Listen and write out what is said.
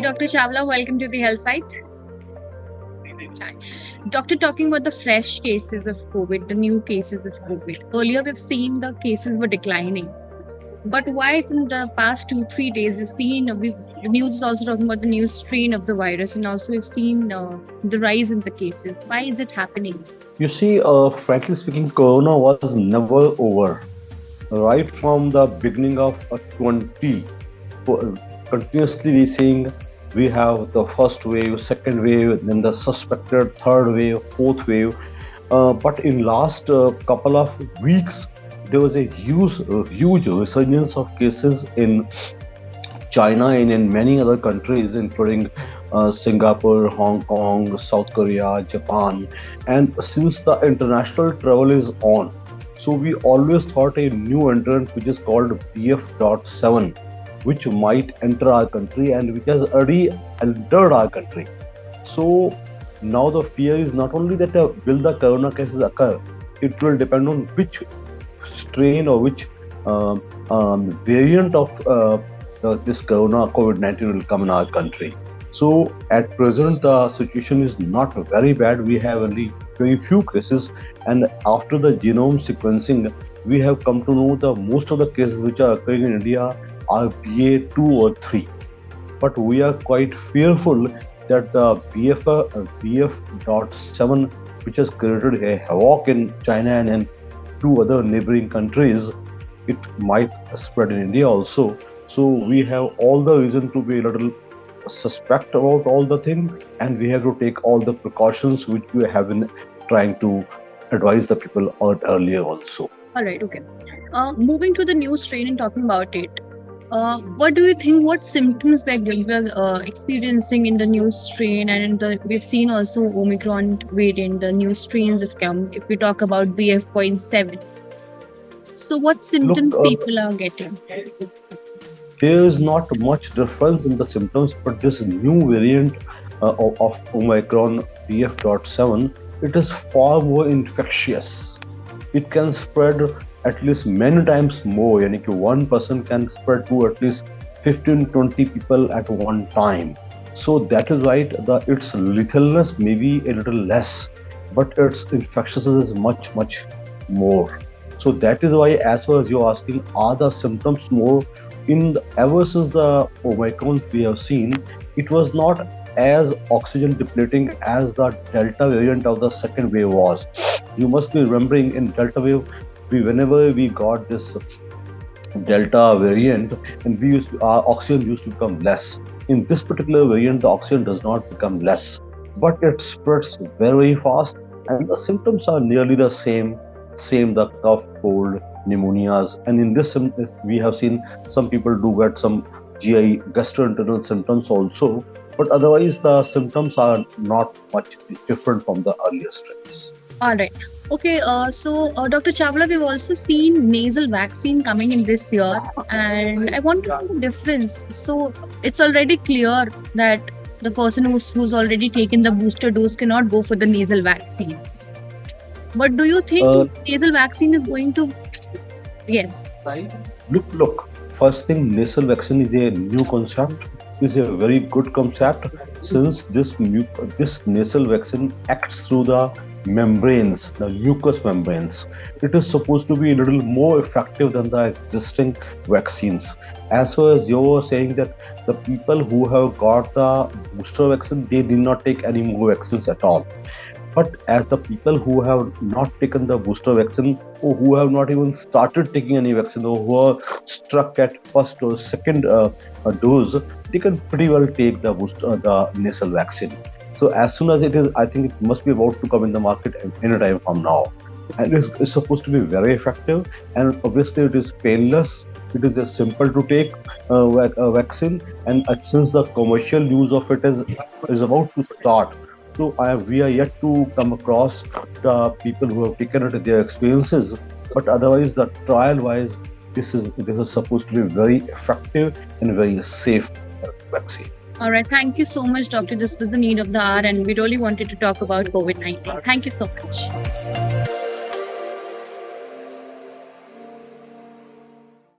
Dr. Chawla. Welcome to the Health Site. Hi. Doctor, talking about the fresh cases of COVID, the new cases of COVID. Earlier, we've seen the cases were declining. But why in the past 2-3 days, the news is also talking about the new strain of the virus, and also we've seen the rise in the cases. Why is it happening? You see, frankly speaking, Corona was never over. Right from the beginning of 20, continuously we seeing we have the first wave, second wave, then the suspected third wave, fourth wave. But in last couple of weeks, there was a huge resurgence of cases in China and in many other countries, including Singapore, Hong Kong, South Korea, Japan. And since the international travel is on, so we always thought a new entrant which is called BF.7, which might enter our country and which has already entered our country. So now the fear is not only that will the corona cases occur, it will depend on which strain or which variant of this corona COVID-19 will come in our country. So at present the situation is not very bad. We have only very few cases, and after the genome sequencing, we have come to know the most of the cases which are occurring in India are BA2 or 3. But we are quite fearful that the BF.7, which has created a havoc in China and in two other neighboring countries, it might spread in India also. So we have all the reason to be a little suspect about all the thing, and we have to take all the precautions which we have been trying to advise the people earlier also. All right, okay. Moving to the new strain and talking about it, what do you think? What symptoms we're experiencing in the new strain, and we've seen also Omicron variant, the new strains have come. If we talk about BF.7, so what symptoms people are getting? There is not much difference in the symptoms, but this new variant of Omicron BF.7, it is far more infectious. It can spread at least many times more. Yani one person can spread to at least 15-20 people at one time. So that is right, its lethalness may be a little less, but its infectiousness is much more. So that is why, as far as you're asking, are the symptoms more? Ever since the Omicron we have seen, it was not as oxygen depleting as the Delta variant of the second wave was. You must be remembering in Delta wave, whenever we got this Delta variant, and our oxygen used to become less. In this particular variant, the oxygen does not become less, but it spreads very fast, and the symptoms are nearly the same, the cough, cold, pneumonias, and in this we have seen some people do get some GI gastrointestinal symptoms also, but otherwise the symptoms are not much different from the earlier strains. All right. Okay, so Dr. Chawla, we've also seen nasal vaccine coming in this year, and I want to know the difference. So it's already clear that the person who's already taken the booster dose cannot go for the nasal vaccine. But do you think nasal vaccine is going to? Yes. Look. First thing, nasal vaccine is a new concept. Is a very good concept, since this nasal vaccine acts through the membranes, the mucous membranes. It is supposed to be a little more effective than the existing vaccines. As far as you were saying that the people who have got the booster vaccine, they did not take any more vaccines at all. But as the people who have not taken the booster vaccine, or who have not even started taking any vaccine, or who are struck at first or second dose, they can pretty well take the nasal vaccine. So as soon as it is, I think it must be about to come in the market any time from now. And it's supposed to be very effective, and obviously it is painless. It is just simple to take a vaccine, and since the commercial use of it is about to start, so we are yet to come across the people who have taken it, their experiences. But otherwise, the trial-wise, this is supposed to be very effective and very safe vaccine. All right. Thank you so much, Doctor. This was the need of the hour, and we really wanted to talk about COVID-19. Thank you so much.